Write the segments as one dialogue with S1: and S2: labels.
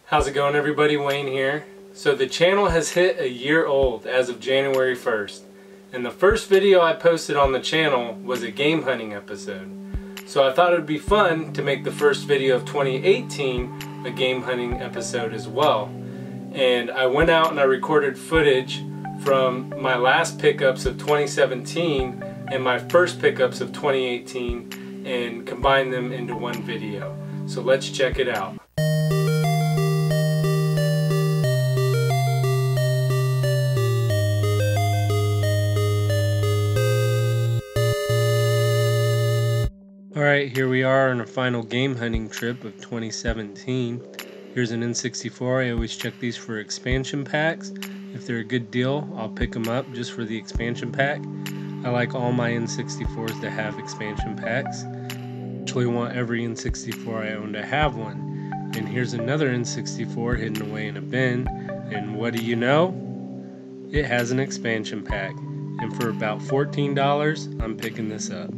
S1: How's it going, everybody? Wayne here. So the channel has hit a year old as of January 1st, and the first video I posted on the channel was a game hunting episode. So I thought it would be fun to make the first video of 2018 a game hunting episode as well. And I went out and I recorded footage from my last pickups of 2017 and my first pickups of 2018 and combined them into one video. So let's check it out. Alright, here we are on a final game hunting trip of 2017. Here's an N64. I always check these for expansion packs. If they're a good deal, I'll pick them up just for the expansion pack. I like all my N64s to have expansion packs. I actually want every N64 I own to have one. And here's another N64 hidden away in a bin. And what do you know? It has an expansion pack. And for about $14, I'm picking this up.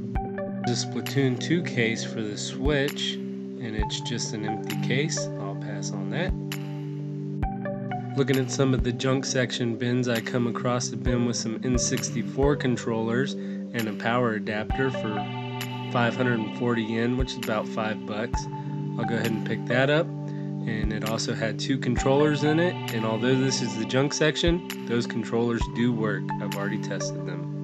S1: There's a Splatoon 2 case for the Switch, and it's just an empty case. I'll pass on that. Looking at some of the junk section bins, I come across a bin with some N64 controllers and a power adapter for 540 yen, which is about $5. I'll go ahead and pick that up. And it also had 2 controllers in it, and although this is the junk section, those controllers do work. I've already tested them.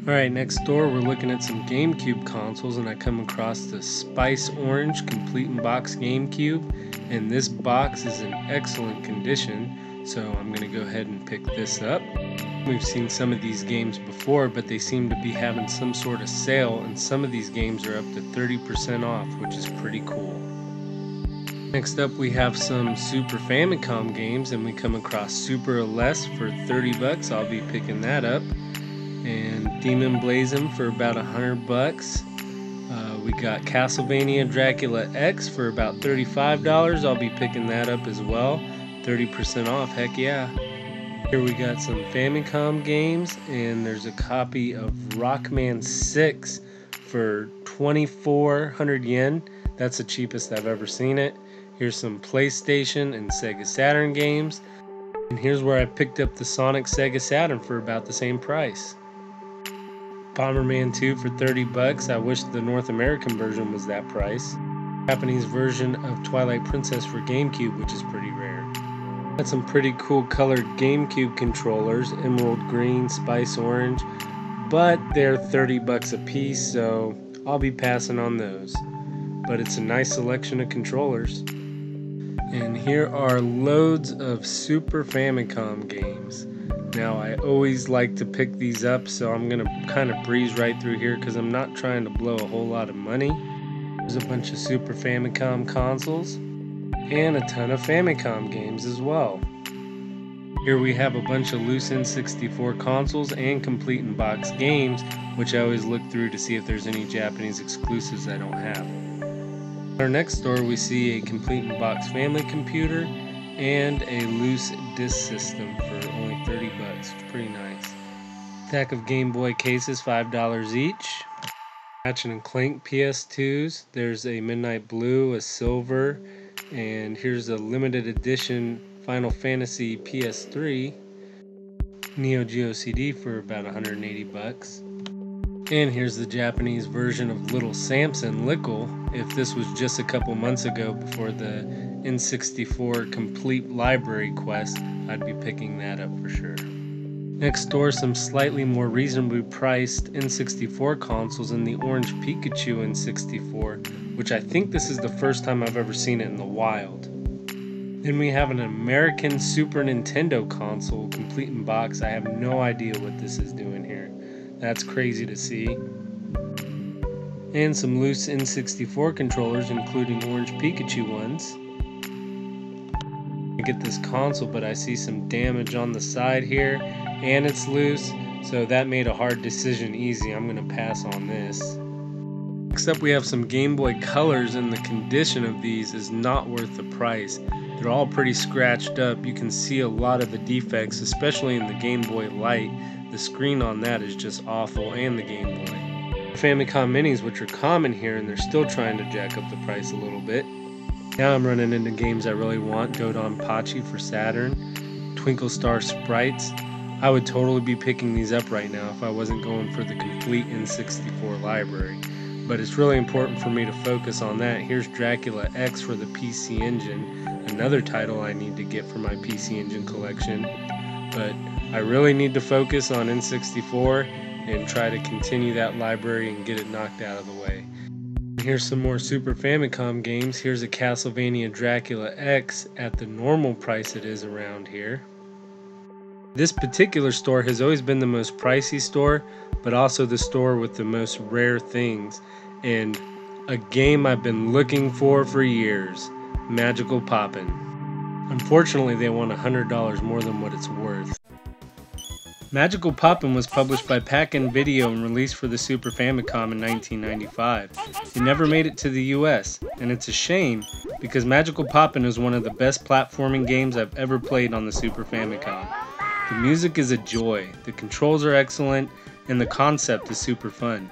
S1: Alright, next door we're looking at some GameCube consoles, and I come across the Spice Orange Complete in Box GameCube, and this box is in excellent condition, so I'm going to go ahead and pick this up. We've seen some of these games before, but they seem to be having some sort of sale, and some of these games are up to 30% off, which is pretty cool. Next up we have some Super Famicom games, and we come across Super LS for $30. I'll be picking that up. And Demon Blazin' for about $100. We got Castlevania Dracula X for about $35. I'll be picking that up as well. 30% off, heck yeah. Here we got some Famicom games, and there's a copy of Rockman 6 for 2,400 yen. That's the cheapest I've ever seen it. Here's some PlayStation and Sega Saturn games. And here's where I picked up the Sonic Sega Saturn for about the same price. Bomberman 2 for $30. I wish the North American version was that price. Japanese version of Twilight Princess for GameCube, which is pretty rare. Got some pretty cool colored GameCube controllers, Emerald Green, Spice Orange, but they're $30 a piece, so I'll be passing on those. But it's a nice selection of controllers. And here are loads of Super Famicom games. Now I always like to pick these up, so I'm going to kind of breeze right through here because I'm not trying to blow a whole lot of money. There's a bunch of Super Famicom consoles and a ton of Famicom games as well. Here we have a bunch of loose N64 consoles and complete in box games, which I always look through to see if there's any Japanese exclusives I don't have. In our next store we see a complete in box family computer and a loose disc system for only $30. It's pretty nice. Stack of Game Boy cases, $5 each. Ratchet & Clank PS2s. There's a Midnight Blue, a silver, and here's a limited edition Final Fantasy PS3 Neo Geo CD for about $180. And here's the Japanese version of Little Samson Lickle. If this was just a couple months ago before the N64 Complete Library Quest, I'd be picking that up for sure. Next door, some slightly more reasonably priced N64 consoles in the Orange Pikachu N64, which I think this is the first time I've ever seen it in the wild. Then we have an American Super Nintendo console, complete in box. I have no idea what this is doing here. That's crazy to see. And some loose N64 controllers, including Orange Pikachu ones. I get this console, but I see some damage on the side here, and it's loose, so that made a hard decision easy. I'm going to pass on this. Next up we have some Game Boy Colors, and the condition of these is not worth the price. They're all pretty scratched up. You can see a lot of the defects, especially in the Game Boy Light. The screen on that is just awful, and the Game Boy. Famicom Minis, which are common here, and they're still trying to jack up the price a little bit. Now I'm running into games I really want. Dodonpachi for Saturn, Twinkle Star Sprites. I would totally be picking these up right now if I wasn't going for the complete N64 library. But it's really important for me to focus on that. Here's Dracula X for the PC Engine, another title I need to get for my PC Engine collection. But I really need to focus on N64 and try to continue that library and get it knocked out of the way. Here's some more Super Famicom games. Here's a Castlevania Dracula X at the normal price it is around here. This particular store has always been the most pricey store, but also the store with the most rare things. And a game I've been looking for years, Magical Poppin'. Unfortunately, they want $100 more than what it's worth. Magical Poppin' was published by Pac-In Video and released for the Super Famicom in 1995. It never made it to the US, and it's a shame because Magical Poppin' is one of the best platforming games I've ever played on the Super Famicom. The music is a joy, the controls are excellent, and the concept is super fun.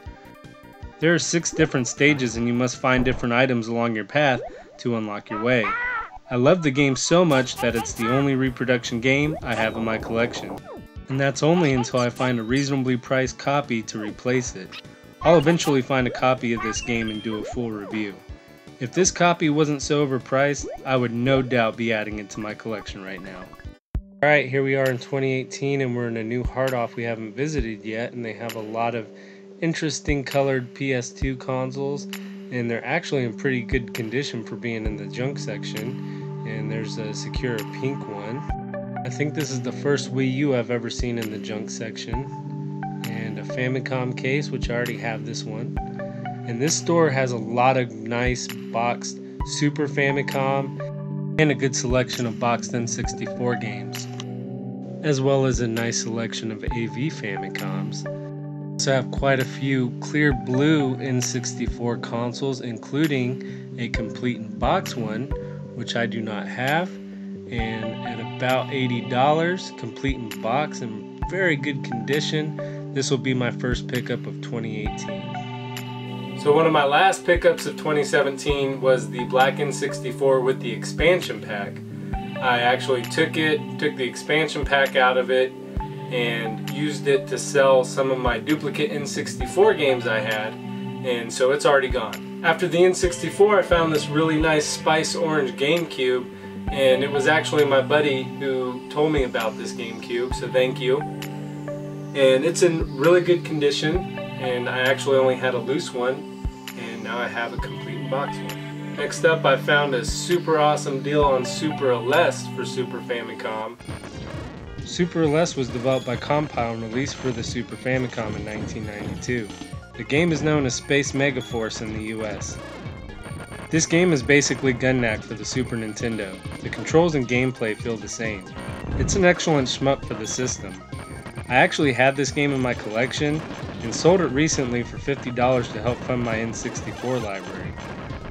S1: There are 6 different stages and you must find different items along your path to unlock your way. I love the game so much that it's the only reproduction game I have in my collection. And that's only until I find a reasonably priced copy to replace it. I'll eventually find a copy of this game and do a full review. If this copy wasn't so overpriced, I would no doubt be adding it to my collection right now. Alright, here we are in 2018 and we're in a new hard off we haven't visited yet, and they have a lot of interesting colored PS2 consoles, and they're actually in pretty good condition for being in the junk section. And there's a Secura pink one. I think this is the first Wii U I've ever seen in the junk section. And a Famicom case, which I already have this one. And this store has a lot of nice boxed Super Famicom and a good selection of boxed N64 games, as well as a nice selection of AV Famicoms. Also have quite a few clear blue N64 consoles, including a complete in box one, which I do not have, and at about $80, complete in box in very good condition. This will be my first pickup of 2018. So one of my last pickups of 2017 was the Black N64 with the expansion pack. I actually took the expansion pack out of it and used it to sell some of my duplicate N64 games I had, and so it's already gone. After the N64, I found this really nice Spice Orange GameCube, and it was actually my buddy who told me about this GameCube, so thank you. And it's in really good condition, and I actually only had a loose one, and now I have a complete box one. Next up, I found a super awesome deal on Super LS for Super Famicom. Super LS was developed by Compile and released for the Super Famicom in 1992. The game is known as Space Megaforce in the US. This game is basically Gun-Knack for the Super Nintendo. The controls and gameplay feel the same. It's an excellent shmup for the system. I actually had this game in my collection and sold it recently for $50 to help fund my N64 library.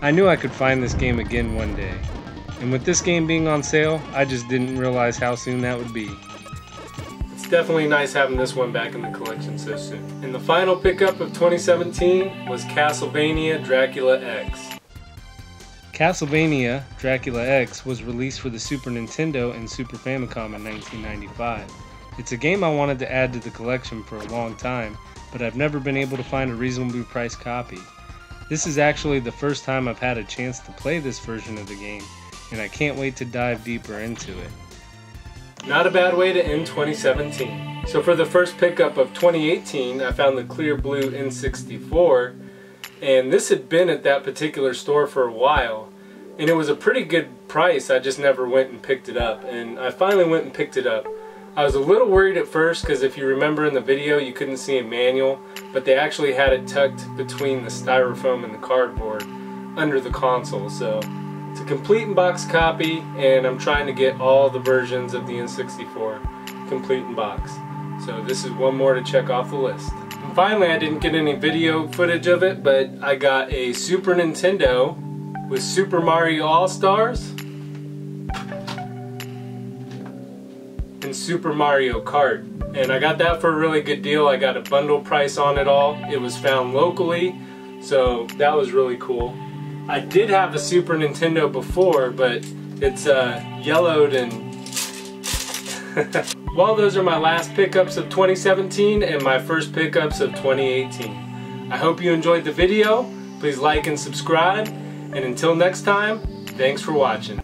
S1: I knew I could find this game again one day, and with this game being on sale, I just didn't realize how soon that would be. It's definitely nice having this one back in the collection so soon. And the final pickup of 2017 was Castlevania Dracula X. Castlevania Dracula X was released for the Super Nintendo and Super Famicom in 1995. It's a game I wanted to add to the collection for a long time, but I've never been able to find a reasonably priced copy. This is actually the first time I've had a chance to play this version of the game, and I can't wait to dive deeper into it. Not a bad way to end 2017. So for the first pickup of 2018, I found the clear blue N64, and this had been at that particular store for a while, and it was a pretty good price. I just never went and picked it up, and I finally went and picked it up. I was a little worried at first because if you remember in the video you couldn't see a manual, but they actually had it tucked between the styrofoam and the cardboard under the console. So it's a complete in box copy, and I'm trying to get all the versions of the N64 complete in box. So this is one more to check off the list. And finally, I didn't get any video footage of it, but I got a Super Nintendo with Super Mario All-Stars and Super Mario Kart, and I got that for a really good deal. I got a bundle price on it all. It was found locally, so that was really cool. I did have a Super Nintendo before, but it's yellowed and well, those are my last pickups of 2017 and my first pickups of 2018. I hope you enjoyed the video. Please like and subscribe, and until next time, thanks for watching.